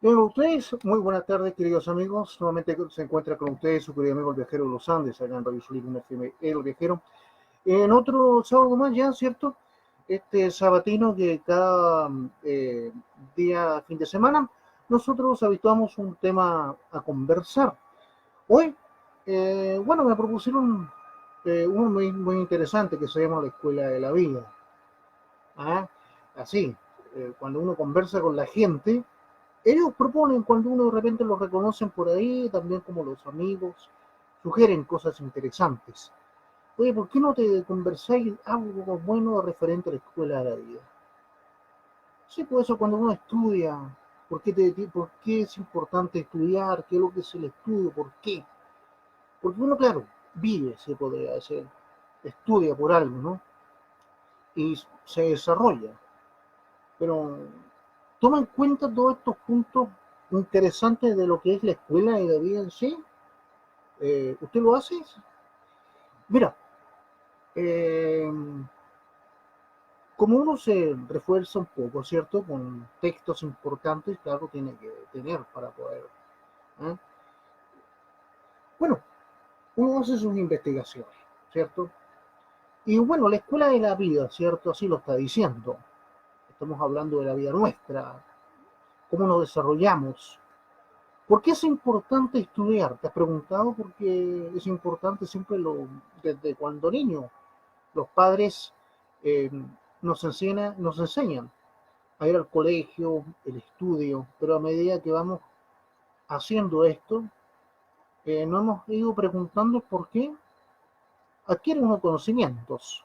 Bien, ustedes, muy buenas tardes, queridos amigos. Nuevamente se encuentra con ustedes su querido amigo el viajero de los Andes, acá en Radio Solís, FM, el viajero. En otro sábado más, ya, ¿cierto? Este sabatino que cada día, fin de semana, nosotros habituamos un tema a conversar. Hoy, bueno, me propusieron uno muy interesante que se llama la Escuela de la Vida. ¿Ah? Así, cuando uno conversa con la gente, ellos proponen cuando uno de repente los reconocen por ahí, también como los amigos, sugieren cosas interesantes. Oye, ¿por qué no te conversáis algo bueno referente a la escuela de la vida? Sí, por eso cuando uno estudia, ¿por qué es importante estudiar? ¿Qué es lo que es el estudio? ¿Por qué? Porque uno, claro, vive, se podría decir, estudia por algo, ¿no? Y se desarrolla. Pero toma en cuenta todos estos puntos interesantes de lo que es la escuela y la vida en sí. ¿Usted lo hace? Mira, eh, como uno se refuerza un poco, ¿cierto? Con textos importantes, claro, tiene que tener para poder. ¿Eh? Bueno, uno hace sus investigaciones, ¿cierto? Y bueno, la escuela de la vida, ¿cierto? Así lo está diciendo. Estamos hablando de la vida nuestra, cómo nos desarrollamos. ¿Por qué es importante estudiar? ¿Te has preguntado por qué es importante siempre desde cuando niño? Los padres eh, nos enseñan a ir al colegio, el estudio, pero a medida que vamos haciendo esto, no hemos ido preguntando por qué adquieren unos conocimientos.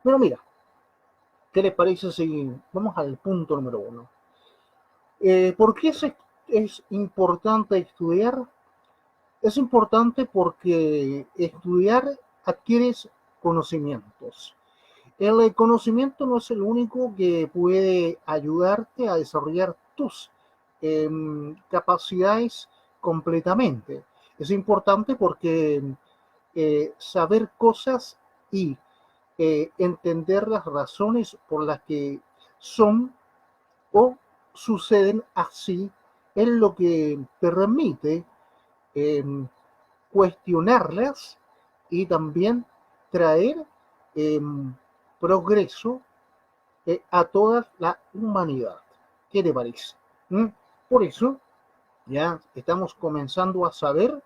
Pero mira, ¿qué les parece si vamos al punto número uno? ¿Por qué es importante estudiar? Es importante porque estudiar adquieres conocimientos. El conocimiento no es el único que puede ayudarte a desarrollar tus capacidades completamente. Es importante porque saber cosas y entender las razones por las que son o suceden así es lo que permite eh, cuestionarlas y también traer eh, progreso a toda la humanidad. ¿Qué te parece? ¿Mm? Por eso ya estamos comenzando a saber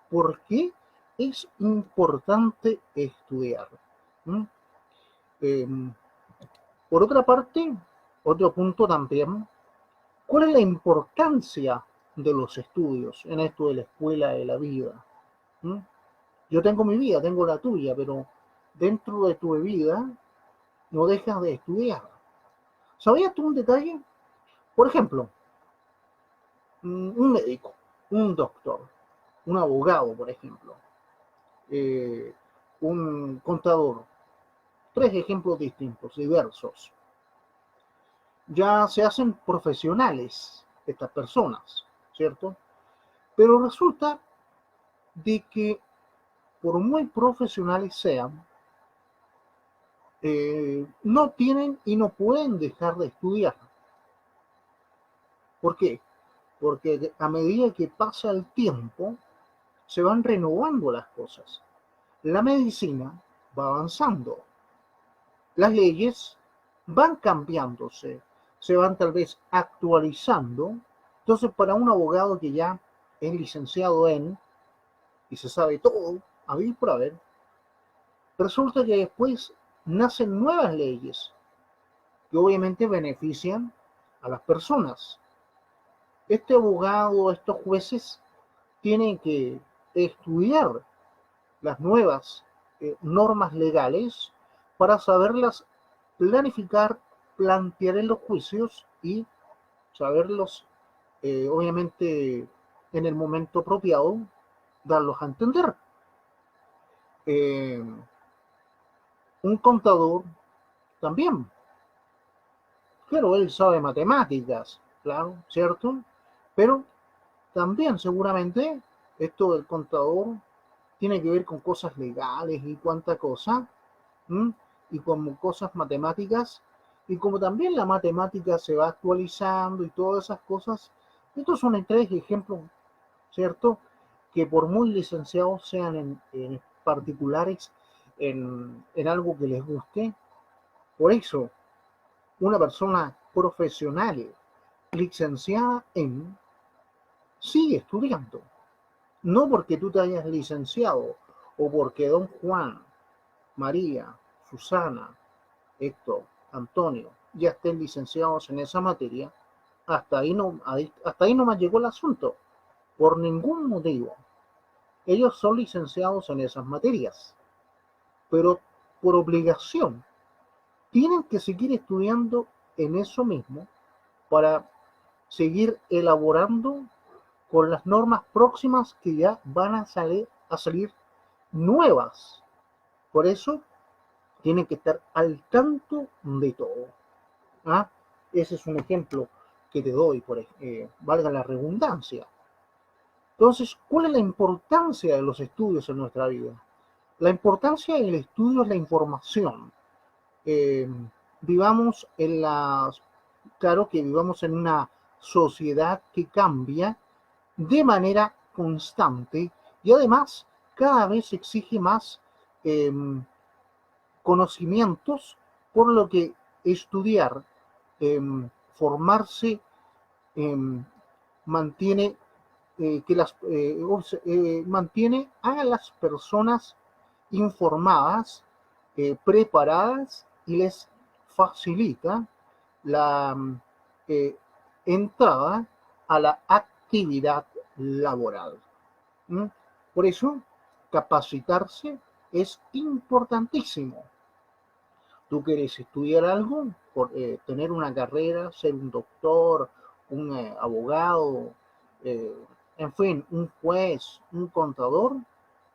por qué es importante estudiar. ¿Mm? Eh, por otra parte, otro punto también, ¿cuál es la importancia de los estudios en esto de la escuela de la vida? ¿Mm? Yo tengo mi vida, tengo la tuya, pero dentro de tu vida no dejas de estudiar. ¿Sabías tú un detalle? Por ejemplo, un médico, un doctor, un abogado, por ejemplo, eh, un contador, tres ejemplos distintos, diversos. Ya se hacen profesionales estas personas, ¿cierto? Pero resulta de que por muy profesionales sean, no tienen y no pueden dejar de estudiar. ¿Por qué? Porque a medida que pasa el tiempo, se van renovando las cosas. La medicina va avanzando, las leyes van cambiándose, se van tal vez actualizando. Entonces, para un abogado que ya es licenciado en y se sabe todo, a ver por haber, resulta que después nacen nuevas leyes que obviamente benefician a las personas. Este abogado, estos jueces, tienen que estudiar las nuevas normas legales para saberlas planificar, plantear en los juicios y saberlos, obviamente, en el momento apropiado, darlos a entender. Eh, un contador también, claro, él sabe matemáticas, claro, ¿cierto? Pero también seguramente esto del contador tiene que ver con cosas legales y cuánta cosa, ¿m? Y como cosas matemáticas, y como también la matemática se va actualizando y todas esas cosas, Estos son tres ejemplos, ¿cierto? Que por muy licenciados sean en particulares, en algo que les guste, por eso una persona profesional licenciada en sigue estudiando. No porque tú te hayas licenciado o porque don Juan, María, Susana, Héctor, Antonio ya estén licenciados en esa materia, hasta ahí no me llegó el asunto. Por ningún motivo. Ellos son licenciados en esas materias, pero por obligación tienen que seguir estudiando en eso mismo para seguir elaborando con las normas próximas que ya van a salir nuevas. Por eso tienen que estar al tanto de todo. ¿Ah? Ese es un ejemplo que te doy, valga la redundancia. Entonces, ¿cuál es la importancia de los estudios en nuestra vida? La importancia del estudio es la información. Eh, vivamos en las, claro que vivamos en una sociedad que cambia de manera constante y además cada vez exige más eh, conocimientos, por lo que estudiar, eh, formarse, eh, mantiene mantiene a las personas informadas, preparadas y les facilita la eh, entrada a la actividad laboral. ¿Mm? Por eso, capacitarse es importantísimo. Tú quieres estudiar algo, tener una carrera, ser un doctor, un abogado, eh, en fin, un juez, un contador,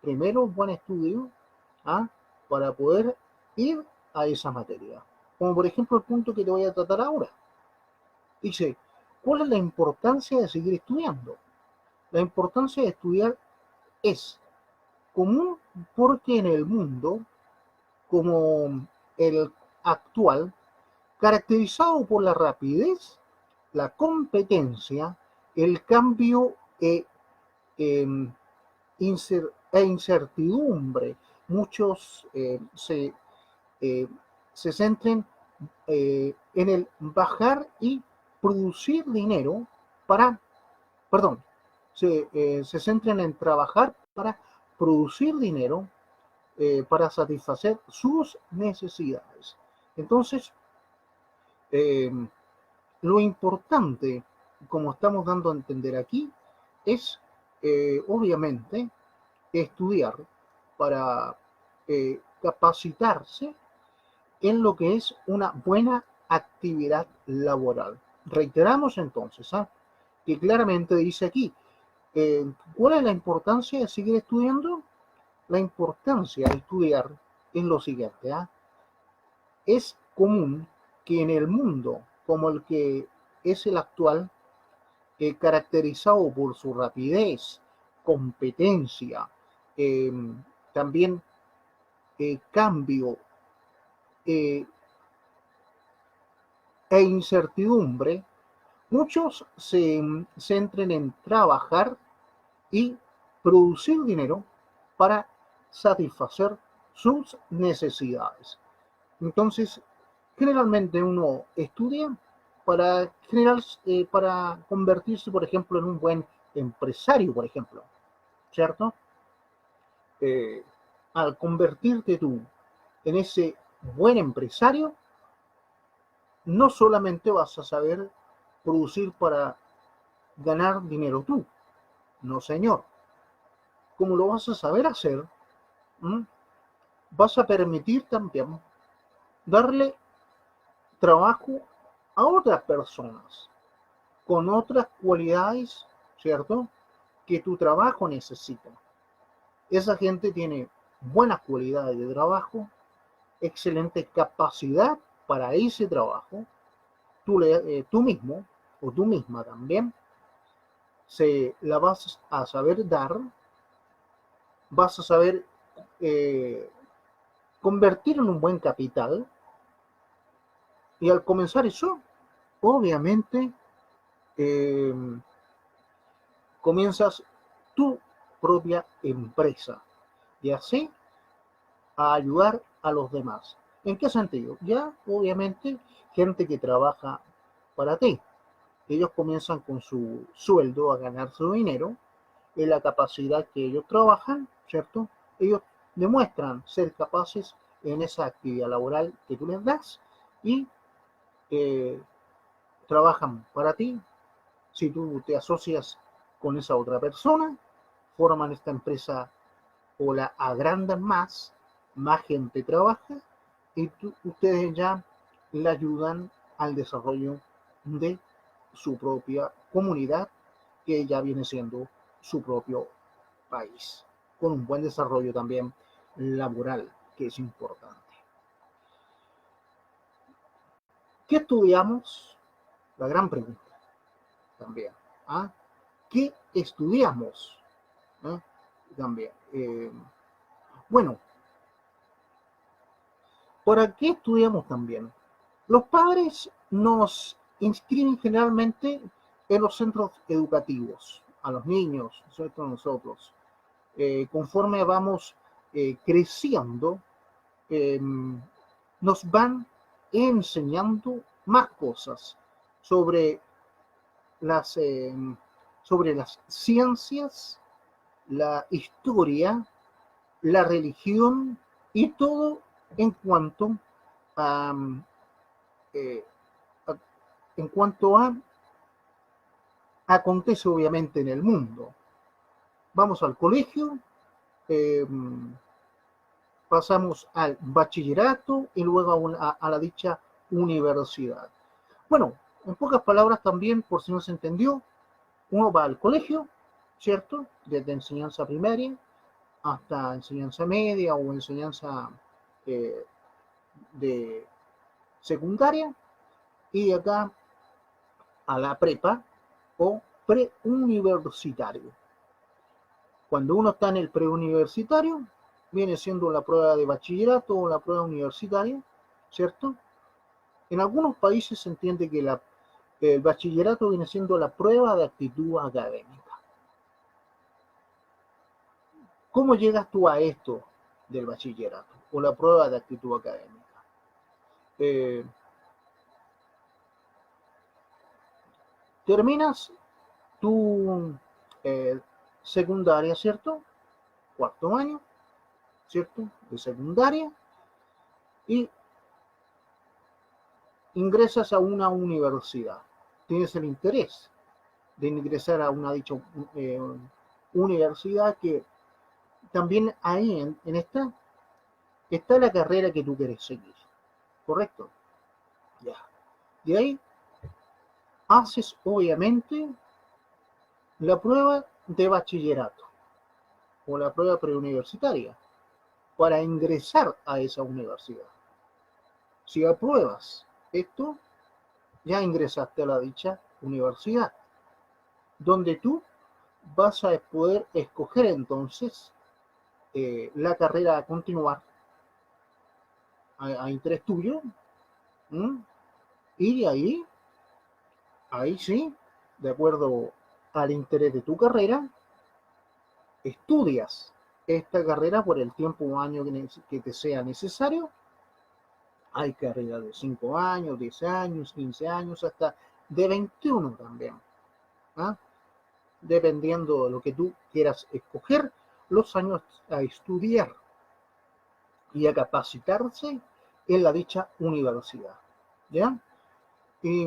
primero un buen estudio, ¿ah? Para poder ir a esa materia. Como por ejemplo el punto que te voy a tratar ahora. Dice, ¿cuál es la importancia de seguir estudiando? La importancia de estudiar es común porque en el mundo, como el actual, caracterizado por la rapidez, la competencia, el cambio eh, e incertidumbre. Muchos eh, se centren en el bajar y producir dinero para, perdón, se centren en trabajar para producir dinero para satisfacer sus necesidades. Entonces, eh, lo importante, como estamos dando a entender aquí, es obviamente estudiar para capacitarse en lo que es una buena actividad laboral. Reiteramos entonces, ¿ah? Que claramente dice aquí, ¿cuál es la importancia de seguir estudiando? La importancia de estudiar es lo siguiente, ¿ah? Es común que en el mundo como el que es el actual, caracterizado por su rapidez, competencia, eh, también cambio eh, e incertidumbre, muchos se centren en trabajar y producir dinero para satisfacer sus necesidades. Entonces, generalmente uno estudia para convertirse, por ejemplo, en un buen empresario, por ejemplo, ¿cierto? Eh, Al convertirte tú en ese buen empresario, no solamente vas a saber producir para ganar dinero tú, no señor. Como lo vas a saber hacer, ¿m? Vas a permitir también darle trabajo a otras personas con otras cualidades, ¿cierto? Que tu trabajo necesita. Esa gente tiene buenas cualidades de trabajo, excelente capacidad para ese trabajo. Tú mismo o tú misma también se la vas a saber dar, vas a saber eh, convertir en un buen capital y al comenzar eso, obviamente, eh, comienzas tu propia empresa y así a ayudar a los demás. ¿En qué sentido? Ya, obviamente, gente que trabaja para ti. Ellos comienzan con su sueldo a ganar su dinero, en la capacidad que ellos trabajan, ¿cierto? Ellos demuestran ser capaces en esa actividad laboral que tú les das y eh, trabajan para ti. Si tú te asocias con esa otra persona, forman esta empresa o la agrandan más gente trabaja y ustedes ya le ayudan al desarrollo de su propia comunidad, que ya viene siendo su propio país, con un buen desarrollo también laboral, que es importante. ¿Qué estudiamos? La gran pregunta también. ¿Ah? ¿Qué estudiamos? ¿Ah? También. Bueno, ¿para qué estudiamos también? Los padres nos inscriben generalmente en los centros educativos, a los niños, ¿cierto? Nosotros. Conforme vamos creciendo, eh, nos van enseñando más cosas sobre las, eh, sobre las ciencias, la historia, la religión y todo en cuanto a, eh, a en cuanto a acontece obviamente en el mundo. Vamos al colegio, eh, pasamos al bachillerato y luego a la dicha universidad. Bueno, en pocas palabras también, por si no se entendió, uno va al colegio, ¿cierto? Desde enseñanza primaria hasta enseñanza media o enseñanza eh, de secundaria y de acá a la prepa o preuniversitario. Cuando uno está en el preuniversitario, viene siendo la prueba de bachillerato o la prueba universitaria, ¿cierto? En algunos países se entiende que el bachillerato viene siendo la prueba de actitud académica. ¿Cómo llegas tú a esto del bachillerato o la prueba de actitud académica? Eh, terminas tu secundaria, ¿cierto? Cuarto año, ¿cierto? De secundaria y ingresas a una universidad. Tienes el interés de ingresar a una dicha eh, universidad que también ahí en esta está la carrera que tú quieres seguir, ¿correcto? Ya. De ahí haces obviamente la prueba de bachillerato o la prueba preuniversitaria para ingresar a esa universidad. Si apruebas esto, ya ingresaste a la dicha universidad, donde tú vas a poder escoger entonces la carrera a continuar a interés tuyo, ¿m? Y de ahí sí, de acuerdo al interés de tu carrera, estudias esta carrera por el tiempo o año que te sea necesario. Hay carreras de 5 años, 10 años, 15 años, hasta de 21 también. ¿Ah? Dependiendo de lo que tú quieras escoger, los años a estudiar y a capacitarse en la dicha universidad. ¿Ya? Y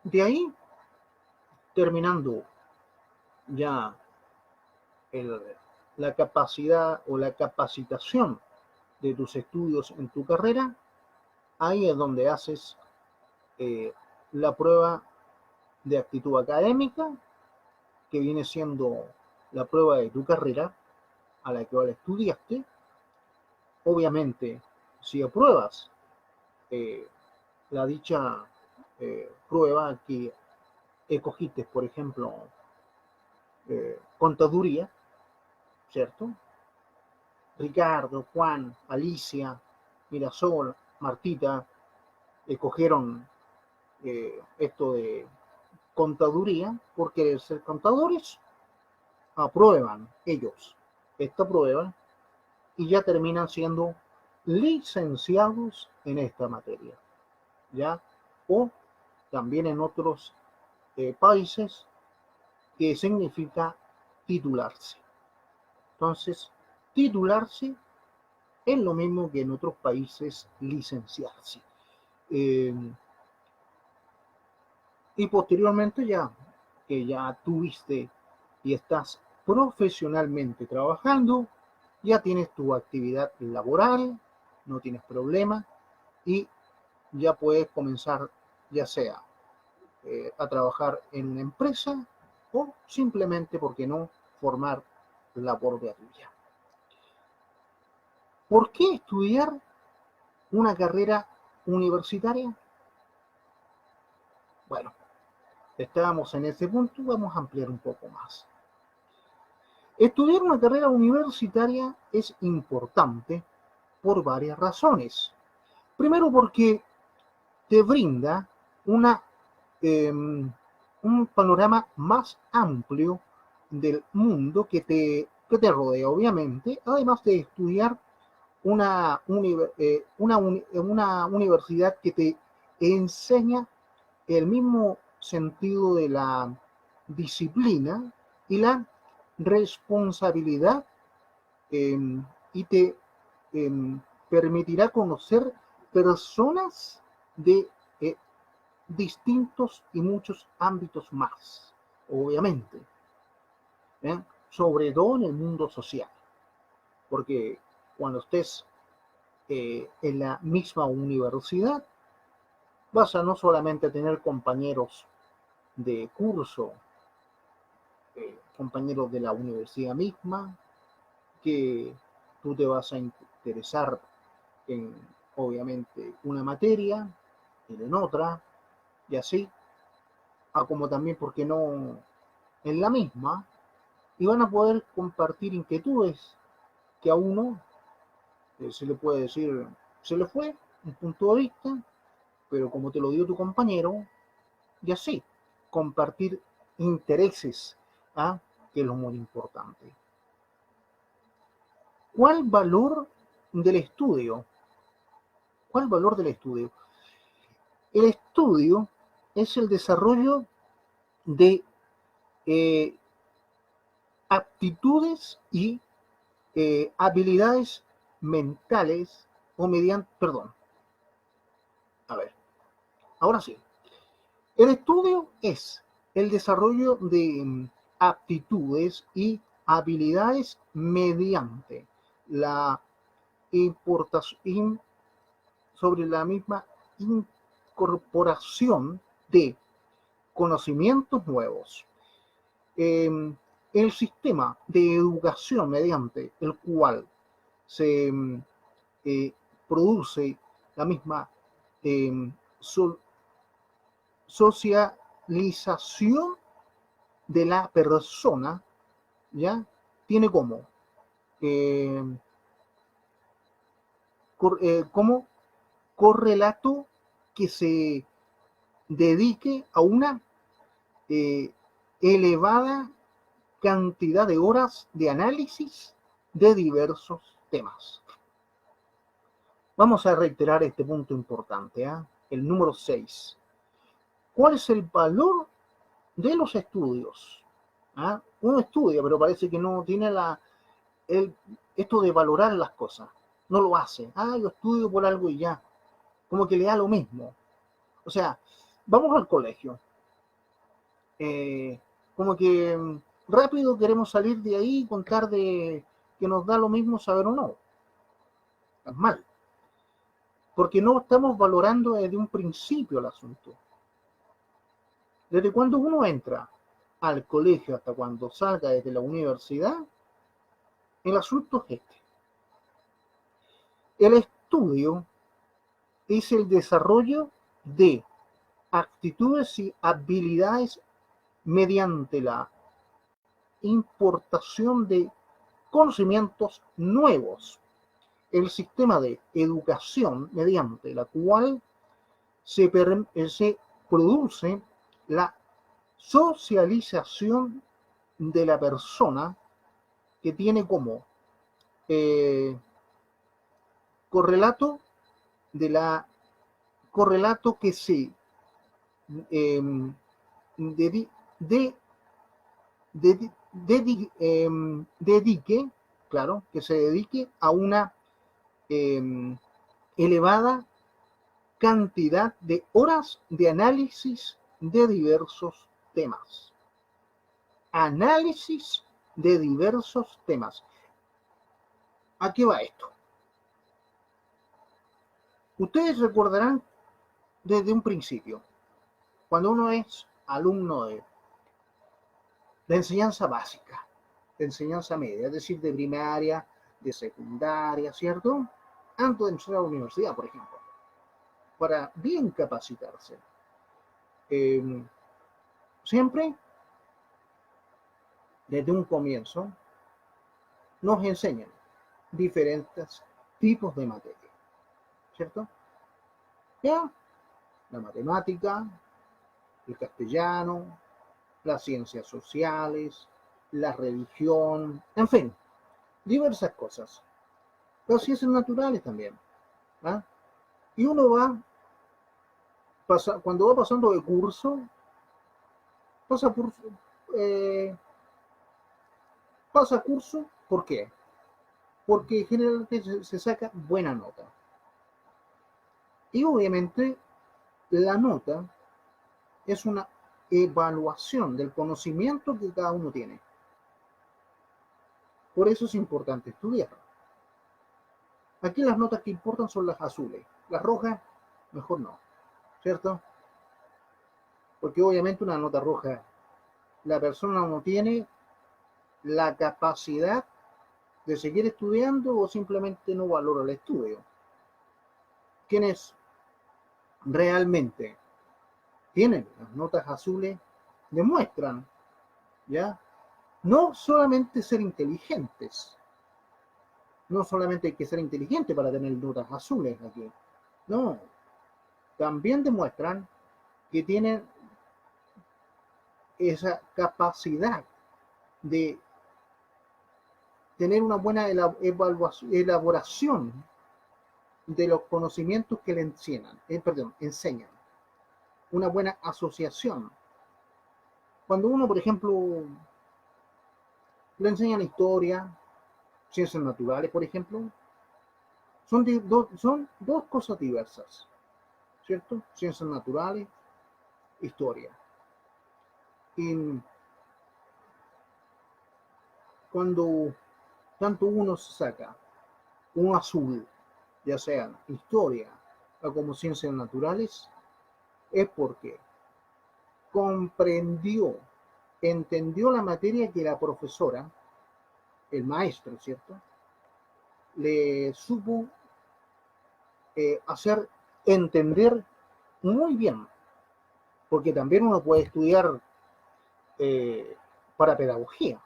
de ahí, terminando ya el, la capacidad o la capacitación de tus estudios en tu carrera, ahí es donde haces la prueba de actitud académica, que viene siendo la prueba de tu carrera a la que ahora estudiaste. Obviamente, si apruebas eh, la dicha prueba que escogiste, por ejemplo, contaduría, ¿cierto? Ricardo, Juan, Alicia, Mirasol, Martita, escogieron esto de contaduría por querer ser contadores. aprueban ellos esta prueba y ya terminan siendo licenciados en esta materia, ¿ya? O también en otros países que significa titularse. Entonces, titularse es lo mismo que en otros países licenciarse. Eh, y posteriormente ya que ya tuviste y estás profesionalmente trabajando, ya tienes tu actividad laboral, no tienes problema y ya puedes comenzar ya sea a trabajar en una empresa o simplemente, ¿por qué no?, formar la propia tuya. ¿Por qué estudiar una carrera universitaria? Bueno, estábamos en ese punto, vamos a ampliar un poco más. Estudiar una carrera universitaria es importante por varias razones. Primero, porque te brinda una, un panorama más amplio del mundo que te rodea, obviamente, además de estudiar una universidad que te enseña el mismo sentido de la disciplina y la responsabilidad, eh, y te eh, permitirá conocer personas de eh, distintos y muchos ámbitos más, obviamente, ¿eh? Sobre todo en el mundo social, porque cuando estés en la misma universidad, vas a no solamente tener compañeros de curso, compañeros de la universidad misma, que tú te vas a interesar en, obviamente, una materia, y en otra, y así, a como también, porque no, en la misma, y van a poder compartir inquietudes que a uno se le puede decir, se le fue un punto de vista, pero como te lo dio tu compañero, y así, compartir intereses, ¿ah?, que es lo muy importante. ¿Cuál valor del estudio? ¿Cuál valor del estudio? El estudio es el desarrollo de eh, aptitudes y habilidades mentales o mediante, perdón, a ver, ahora sí. El estudio es el desarrollo de aptitudes y habilidades mediante la importación sobre la misma incorporación de conocimientos nuevos. El sistema de educación mediante el cual se eh, produce la misma eh, so, socialización de la persona, ¿ya? Tiene eh, como correlato que se dedique a una eh, elevada cantidad de horas de análisis de diversos temas. Vamos a reiterar este punto importante, ¿eh? El número 6. ¿Cuál es el valor de los estudios? ¿Ah? Uno estudia, pero parece que no tiene esto de valorar las cosas. No lo hace. Yo estudio por algo y ya. Como que le da lo mismo. O sea, vamos al colegio. Como que rápido queremos salir de ahí y contar de que nos da lo mismo saber o no. Es mal. Porque no estamos valorando desde un principio el asunto. Desde cuando uno entra al colegio hasta cuando salga desde la universidad, el asunto es este. El estudio es el desarrollo de actitudes y habilidades mediante la importación de conocimientos nuevos. El sistema de educación mediante la cual se produce la socialización de la persona que tiene como correlato de la correlato que se eh, dedi- de, dedique, claro, que se dedique a una elevada cantidad de horas de análisis de diversos temas. Análisis de diversos temas. ¿A qué va esto? Ustedes recordarán desde un principio, cuando uno es alumno de enseñanza básica, de enseñanza media, es decir, de primaria, de secundaria, ¿cierto? Antes de entrar a la universidad, por ejemplo, para bien capacitarse. Siempre, desde un comienzo, nos enseñan diferentes tipos de materia, ¿cierto? Ya, la matemática, el castellano, las ciencias sociales, la religión, en fin, diversas cosas. Las ciencias naturales también. ¿Ah? Y uno cuando va pasando de curso, pasa por, eh, pasa curso, ¿por qué? Porque generalmente se saca buena nota. Y obviamente la nota es una evaluación del conocimiento que cada uno tiene. Por eso es importante estudiar. Aquí las notas que importan son las azules. Las rojas, mejor no, ¿cierto? Porque obviamente una nota roja, la persona no tiene la capacidad de seguir estudiando o simplemente no valora el estudio. Quienes realmente tienen las notas azules demuestran, ¿ya? No solamente ser inteligentes, no solamente hay que ser inteligente para tener notas azules aquí, no, también demuestran que tienen esa capacidad de tener una buena elaboración de los conocimientos que le enseñan, una buena asociación. Cuando uno, por ejemplo, le enseñan historia, ciencias naturales, por ejemplo, son dos cosas diversas, ¿cierto? Ciencias naturales, historia. Y cuando tanto uno se saca un azul, ya sea historia o como ciencias naturales, es porque comprendió, entendió la materia que la profesora, el maestro, ¿cierto? Le supo hacer entender muy bien, porque también uno puede estudiar para pedagogía.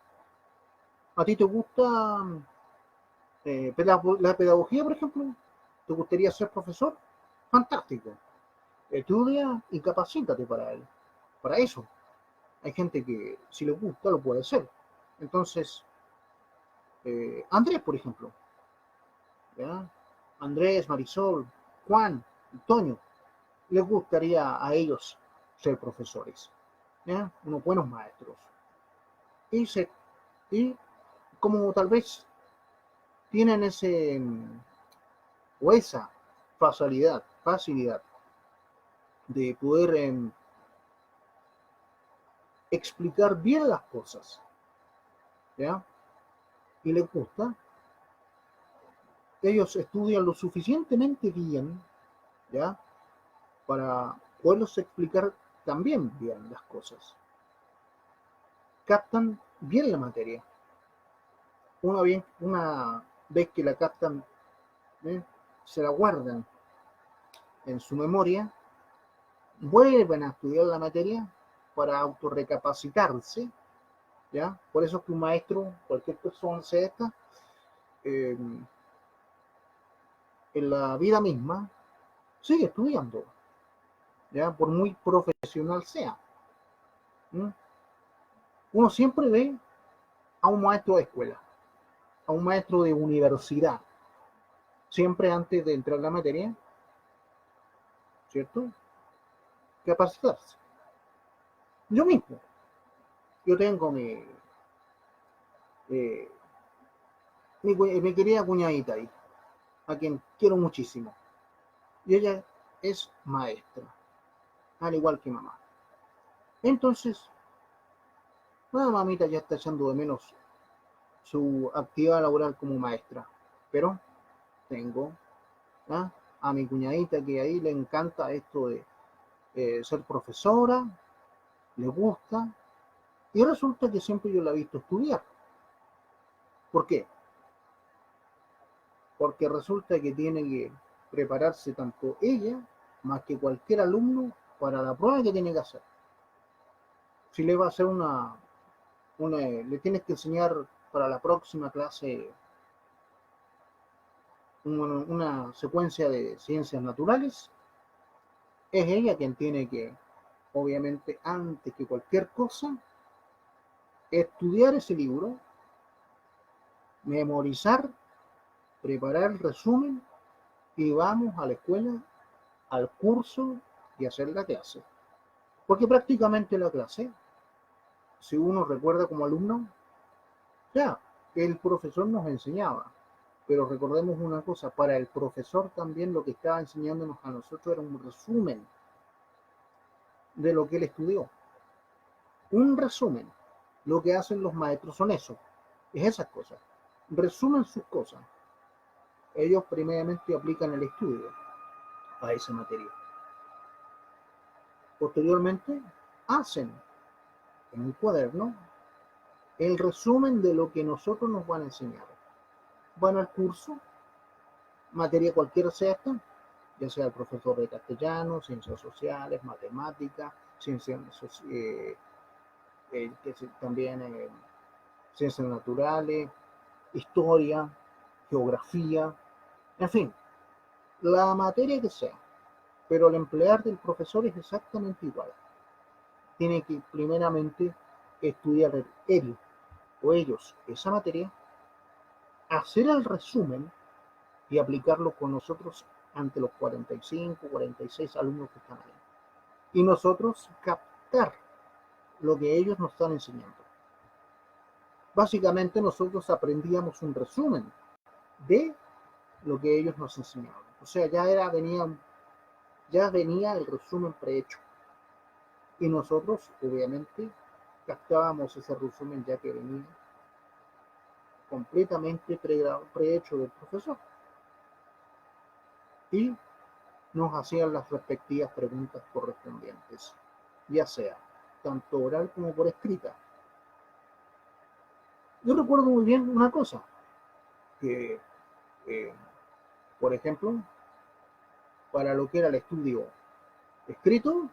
¿A ti te gusta la pedagogía, por ejemplo? ¿Te gustaría ser profesor? Fantástico. Estudia y capacítate para eso. Hay gente que si le gusta lo puede hacer. Entonces, Andrés, por ejemplo, ¿ya? Andrés, Marisol, Juan, Antonio, les gustaría a ellos ser profesores, ¿ya? Unos buenos maestros. Y, y como tal vez tienen o esa facilidad de poder explicar bien las cosas, ¿ya? Y les gusta, ellos estudian lo suficientemente bien, ¿ya? Para poderlos explicar también bien las cosas. Captan bien la materia. Una vez que la captan, ¿eh? Se la guardan en su memoria, vuelven a estudiar la materia para autorrecapacitarse, ¿ya? Por eso es que un maestro, cualquier persona sea esta, eh, en la vida misma, sigue estudiando, ¿ya? Por muy profesional sea. ¿Mm? Uno siempre ve a un maestro de escuela, a un maestro de universidad, siempre antes de entrar a la materia, ¿cierto? Capacitarse. Yo mismo, yo tengo eh, mi querida cuñadita ahí, a quien quiero muchísimo. Y ella es maestra, al igual que mamá. Entonces, la mamita ya está echando de menos su actividad laboral como maestra. Pero tengo, ¿ah?, a mi cuñadita que ahí le encanta esto de ser profesora, le gusta, y resulta que siempre yo la he visto estudiar. ¿Por qué? Porque resulta que tiene que prepararse tanto ella más que cualquier alumno para la prueba que tiene que hacer. Si le va a hacer le tienes que enseñar para la próxima clase una secuencia de ciencias naturales, es ella quien tiene que, obviamente, antes que cualquier cosa, estudiar ese libro, memorizar, preparar el resumen y vamos a la escuela, al curso y hacer la clase. Porque prácticamente la clase, si uno recuerda como alumno, ya, el profesor nos enseñaba. Pero recordemos una cosa, para el profesor también lo que estaba enseñándonos a nosotros era un resumen de lo que él estudió. Un resumen. Lo que hacen los maestros son eso, es esas cosas. Resumen sus cosas. Ellos primeramente aplican el estudio a esa materia. Posteriormente hacen en un cuaderno el resumen de lo que nosotros nos van a enseñar. Van al curso, materia cualquiera sea esta, ya sea el profesor de castellano, ciencias sociales, matemáticas, ciencias también ciencias naturales, historia, geografía, en fin, la materia que sea, pero el emplear del profesor es exactamente igual. Tiene que primeramente estudiar él o ellos esa materia, hacer el resumen y aplicarlo con nosotros ante los 45, 46 alumnos que están ahí. Y nosotros captar lo que ellos nos están enseñando. Básicamente nosotros aprendíamos un resumen de lo que ellos nos enseñaban. O sea, ya venía el resumen prehecho. Y nosotros, obviamente, captábamos ese resumen ya que venía completamente prehecho del profesor. Y nos hacían las respectivas preguntas correspondientes, ya sea tanto oral como por escrita. Yo recuerdo muy bien una cosa, que, eh, por ejemplo, para lo que era el estudio escrito,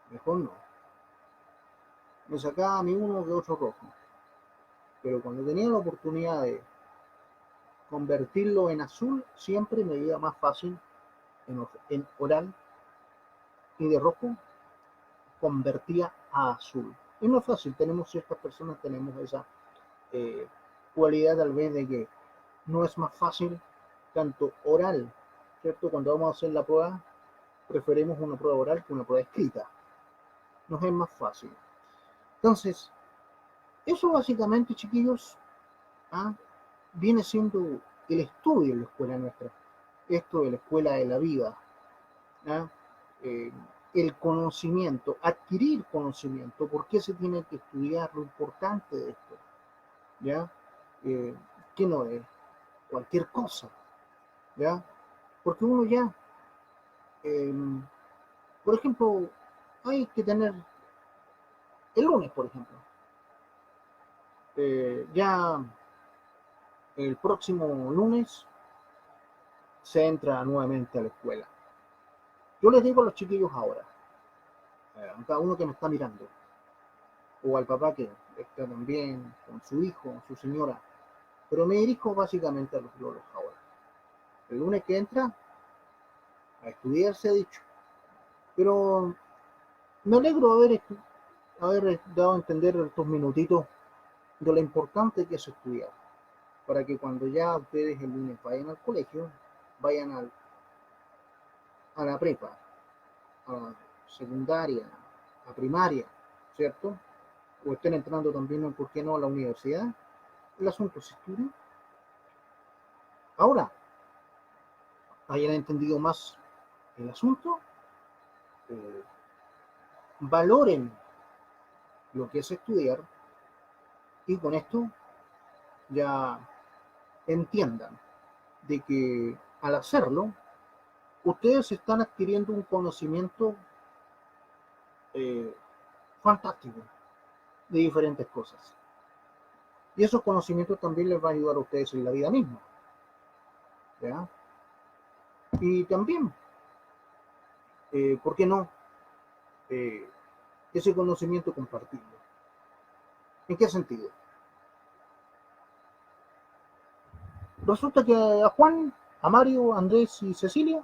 mejor no. Me sacaba a mí uno que otro rojo. Pero cuando tenía la oportunidad de convertirlo en azul, siempre me iba más fácil en oral, y de rojo convertía a azul. Es más fácil, ciertas personas tenemos esa eh, cualidad tal vez de que no es más fácil tanto oral, ¿cierto? Cuando vamos a hacer la prueba, preferimos una prueba oral que una prueba escrita. Nos es más fácil. Entonces, eso básicamente, chiquillos, ¿ah?, viene siendo el estudio en la escuela nuestra. Esto de la escuela de la vida, ¿ah? Eh, el conocimiento, adquirir conocimiento. ¿Por qué se tiene que estudiar? Lo importante de esto, ¿ya? Eh, que no es cualquier cosa, ¿ya? Porque uno ya, eh, por ejemplo, hay que tener, el lunes, por ejemplo, ya el próximo lunes se entra nuevamente a la escuela. Yo les digo a los chiquillos ahora, a cada uno que me está mirando, o al papá que está también con su hijo, su señora, pero me dirijo básicamente a los lolos ahora. El lunes que entra, a estudiar se ha dicho, pero me alegro de haber dado a entender estos minutitos de lo importante que es estudiar, para que cuando ya ustedes el lunes vayan al colegio, vayan a la prepa, a la secundaria, a primaria, ¿cierto? O estén entrando también, ¿por qué no?, a la universidad. El asunto es estudio. Ahora, hayan entendido más el asunto, eh, valoren lo que es estudiar y con esto ya entiendan de que al hacerlo, ustedes están adquiriendo un conocimiento eh, fantástico de diferentes cosas. Y esos conocimientos también les va a ayudar a ustedes en la vida misma. ¿Ya? Y también, ¿por qué no? Eh, ese conocimiento compartirlo. ¿En qué sentido? Resulta que a Juan, a Mario, a Andrés y Cecilia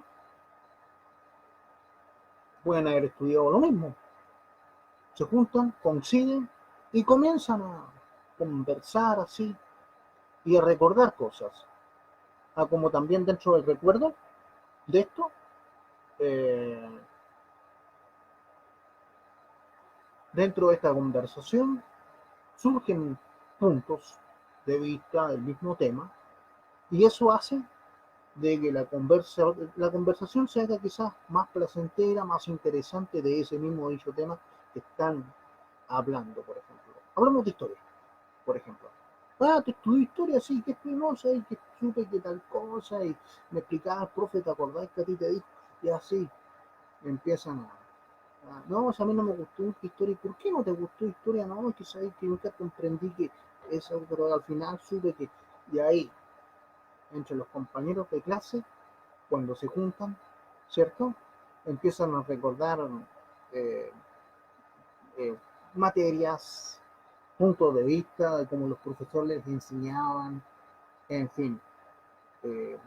pueden haber estudiado lo mismo. Se juntan, coinciden y comienzan a conversar así y a recordar cosas. Como también dentro del recuerdo de esto, eh, dentro de esta conversación surgen puntos de vista del mismo tema y eso hace de que la conversación se haga quizás más placentera, más interesante de ese mismo dicho tema que están hablando, por ejemplo. Hablamos de historia, por ejemplo. Te estudié historia, sí, que espinosa, y que supe que tal cosa, y me explicaba el profe, ¿te acordás que a ti te dijo? Y así empiezan no, a mí no me gustó historia. ¿Por qué no te gustó historia? No, es que sabes que nunca comprendí que eso, pero al final supe que, y ahí, entre los compañeros de clase, cuando se juntan, ¿cierto? Empiezan a recordar eh, eh, materias, puntos de vista, de cómo los profesores les enseñaban, en fin. Eh,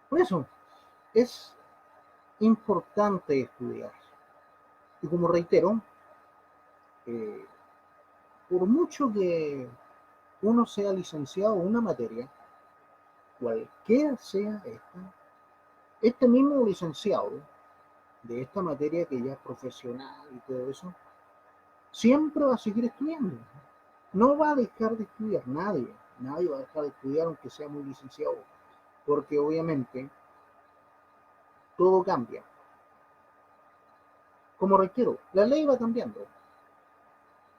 por eso es importante estudiar. Y como reitero, eh, por mucho que uno sea licenciado en una materia, cualquiera sea esta, este mismo licenciado de esta materia que ya es profesional y todo eso, siempre va a seguir estudiando. No va a dejar de estudiar nadie. Nadie va a dejar de estudiar aunque sea muy licenciado. Porque obviamente todo cambia. Como reitero, la ley va cambiando.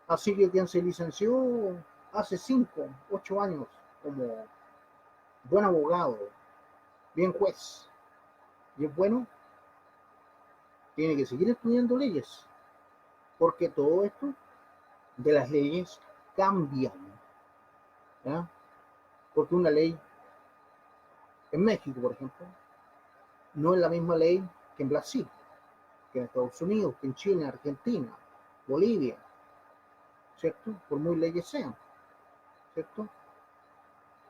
Así que quien se licenció hace 5, 8 años como buen abogado, bien juez, y es bueno, tiene que seguir estudiando leyes. Porque todo esto de las leyes cambian. ¿Ya? Porque una ley en México, por ejemplo, no es la misma ley que en Brasil, que en Estados Unidos, que en Chile, Argentina, Bolivia, ¿cierto? Por muy leyes sean, ¿cierto?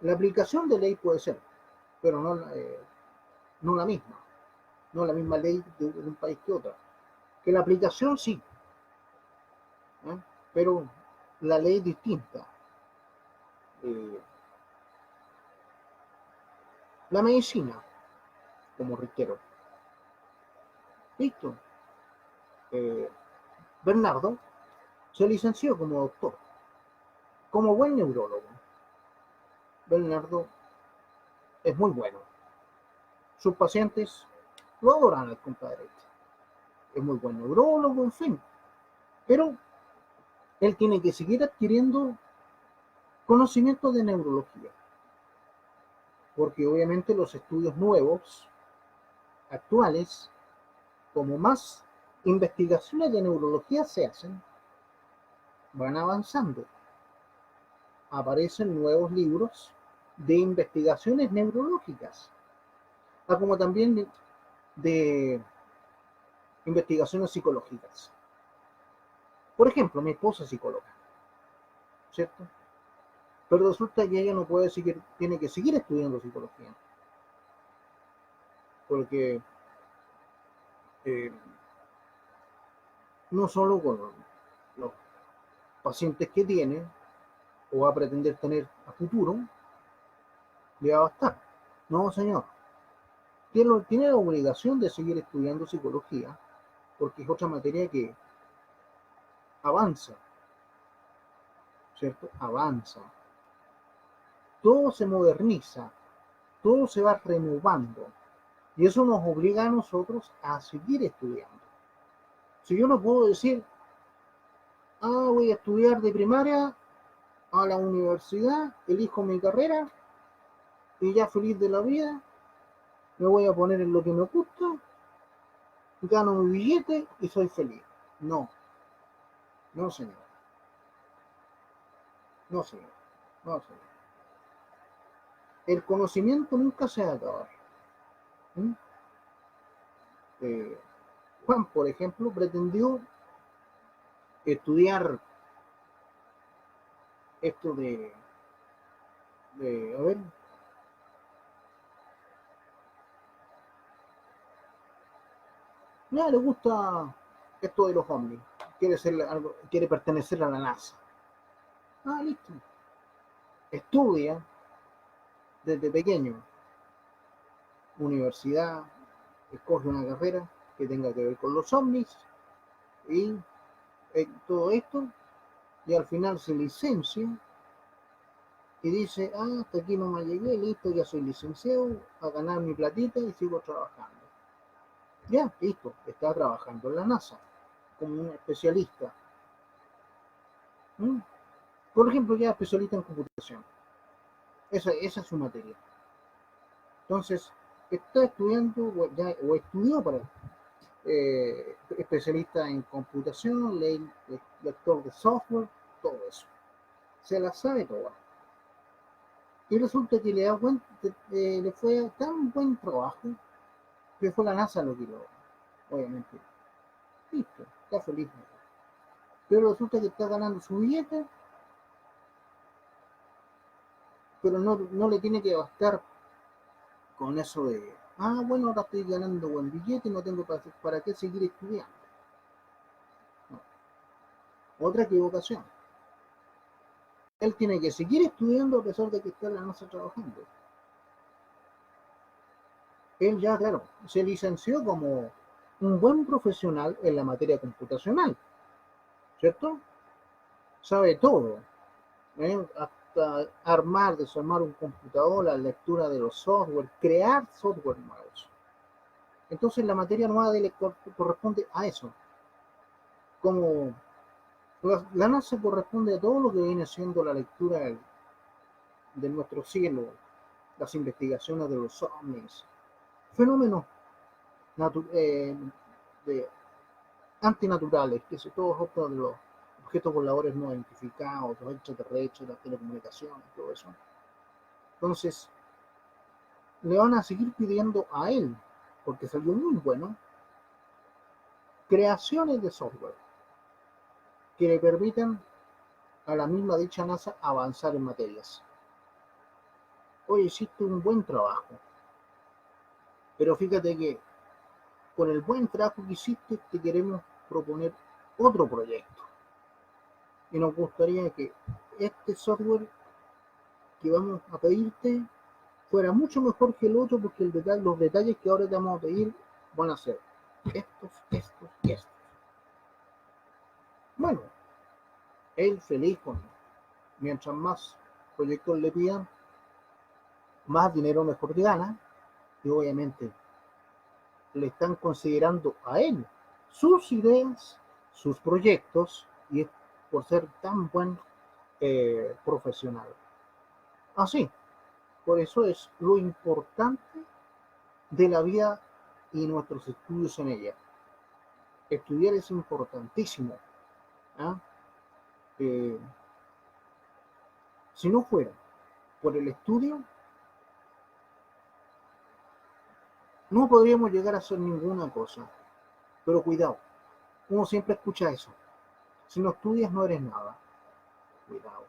La aplicación de ley puede ser, pero no la misma, no la misma ley de un país que otra. Que la aplicación sí, ¿eh? Pero la ley es distinta. Eh, la medicina, como reitero, listo. Eh, Bernardo se licenció como doctor, como buen neurólogo. Bernardo es muy bueno. Sus pacientes lo adoran al compadre. Es muy buen neurólogo, en fin. Pero él tiene que seguir adquiriendo conocimiento de neurología. Porque obviamente los estudios nuevos, actuales, como más investigaciones de neurología se hacen, van avanzando. Aparecen nuevos libros de investigaciones neurológicas, como también de investigaciones psicológicas. Por ejemplo, mi esposa es psicóloga, ¿cierto? Pero resulta que ella no puede seguir, tiene que seguir estudiando psicología, porque eh, no solo con los pacientes que tiene, o va a pretender tener a futuro, le va a bastar. No, señor. Tiene la obligación de seguir estudiando psicología, porque es otra materia que avanza, ¿cierto? Avanza. Todo se moderniza, todo se va renovando. Y eso nos obliga a nosotros a seguir estudiando. Si yo no puedo decir, voy a estudiar de primaria a la universidad, elijo mi carrera y ya feliz de la vida, me voy a poner en lo que me gusta, gano mi billete y soy feliz. No, no señor, no señor, no señor. El conocimiento nunca se va a acabar. ¿Mm? Juan, por ejemplo, pretendió estudiar esto a ver, ya le gusta esto de los ovnis, quiere pertenecer a la NASA. Listo. Estudia desde pequeño, universidad, escoge una carrera que tenga que ver con los ovnis y todo esto, y al final se licencia y dice, hasta aquí no me llegué, listo, ya soy licenciado, a ganar mi platita y sigo trabajando. Ya, listo, está trabajando en la NASA como un especialista. ¿Mm? Por ejemplo, ya especialista en computación. Esa es su materia. Entonces, está estudiando o estudió para especialista en computación, lector de software, todo eso. Se la sabe toda. Y resulta que le fue tan buen trabajo que fue la NASA lo que lo, obviamente. Listo, está feliz. Pero resulta que está ganando su billete, pero no le tiene que bastar con eso de, bueno, ahora estoy ganando buen billete y no tengo para qué seguir estudiando. No. Otra equivocación. Él tiene que seguir estudiando a pesar de que está en la NASA trabajando. Él ya, claro, se licenció como un buen profesional en la materia computacional, ¿cierto? Sabe todo, hasta armar, desarmar un computador, la lectura de los software, crear software nuevos. Entonces la materia nueva le corresponde a eso. Como la NASA corresponde a todo lo que viene siendo la lectura de nuestro cielo, las investigaciones de los ovnis, fenómenos de antinaturales, que se todos otros de los objetos voladores no identificados, los extraterrestres, las telecomunicaciones, todo eso. Entonces, le van a seguir pidiendo a él, porque salió muy bueno, creaciones de software que le permitan a la misma dicha NASA avanzar en materias. Oye, hiciste un buen trabajo, pero fíjate que con el buen trabajo que hiciste te queremos proponer otro proyecto. Y nos gustaría que este software que vamos a pedirte fuera mucho mejor que el otro, porque los detalles que ahora te vamos a pedir van a ser estos y estos. Bueno, él feliz mientras más proyectos le pidan, más dinero mejor te gana, y obviamente le están considerando a él sus ideas, sus proyectos, y es por ser tan buen profesional. Así, por eso es lo importante de la vida y nuestros estudios en ella. Estudiar es importantísimo. ¿Ah? Si no fuera por el estudio, no podríamos llegar a hacer ninguna cosa. Pero cuidado, uno siempre escucha eso. Si no estudias no eres nada. Cuidado.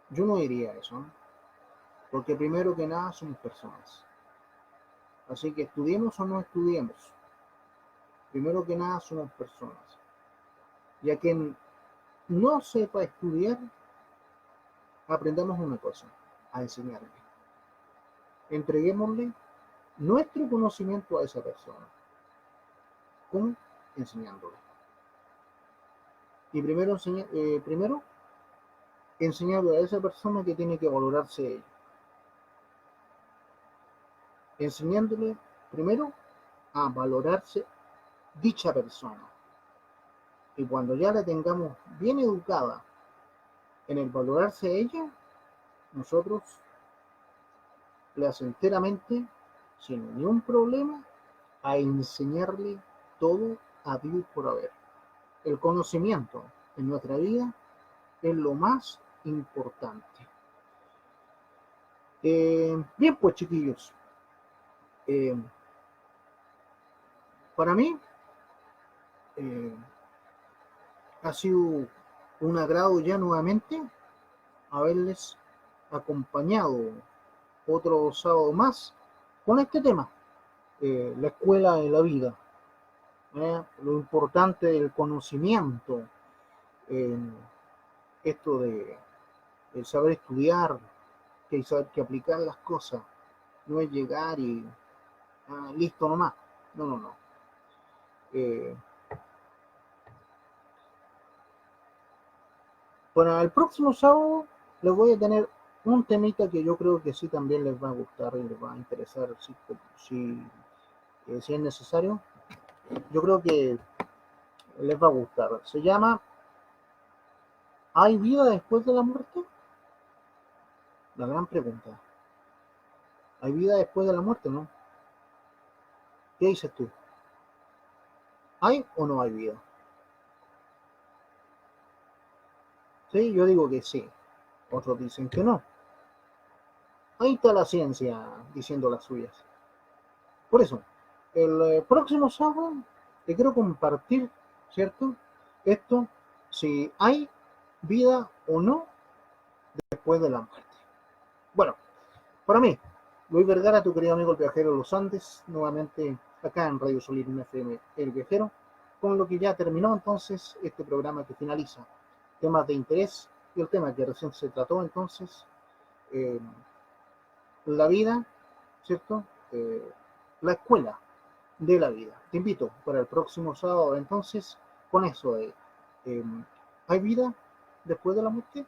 Yo no diría eso, ¿no? Porque primero que nada somos personas. Así que estudiemos o no estudiemos. Primero que nada somos personas. Y a quien no sepa estudiar, aprendamos una cosa, a enseñarle. Entreguémosle nuestro conocimiento a esa persona. ¿Cómo? Enseñándole. Y primero enseñarle a esa persona que tiene que valorarse ella. Enseñándole primero a valorarse dicha persona. Y cuando ya la tengamos bien educada en el valorarse ella, nosotros le hacemos enteramente, sin ningún problema, a enseñarle todo a Dios por haber. El conocimiento en nuestra vida es lo más importante. Bien, pues chiquillos, para mí ha sido un agrado ya nuevamente haberles acompañado otro sábado más con este tema, la escuela de la vida, lo importante del conocimiento, esto de el saber estudiar, que hay saber que aplicar las cosas, no es llegar y listo nomás, no. Eh, Para el próximo sábado les voy a tener un temita que yo creo que sí también les va a gustar y les va a interesar si es necesario. Yo creo que les va a gustar. Se llama ¿Hay vida después de la muerte? La gran pregunta. ¿Hay vida después de la muerte, no? ¿Qué dices tú? ¿Hay o no hay vida? Sí, yo digo que sí. Otros dicen que no. Ahí está la ciencia diciendo las suyas. Por eso, el próximo sábado te quiero compartir, ¿cierto? Esto, si hay vida o no después de la muerte. Bueno, para mí, Luis Vergara, tu querido amigo el viajero de los Andes, nuevamente acá en Radio Solín FM El Viajero, con lo que ya terminó entonces este programa que finaliza. Temas de interés y el tema que recién se trató entonces, eh, la vida, ¿cierto? La escuela de la vida. Te invito para el próximo sábado entonces con eso de ¿hay vida después de la muerte?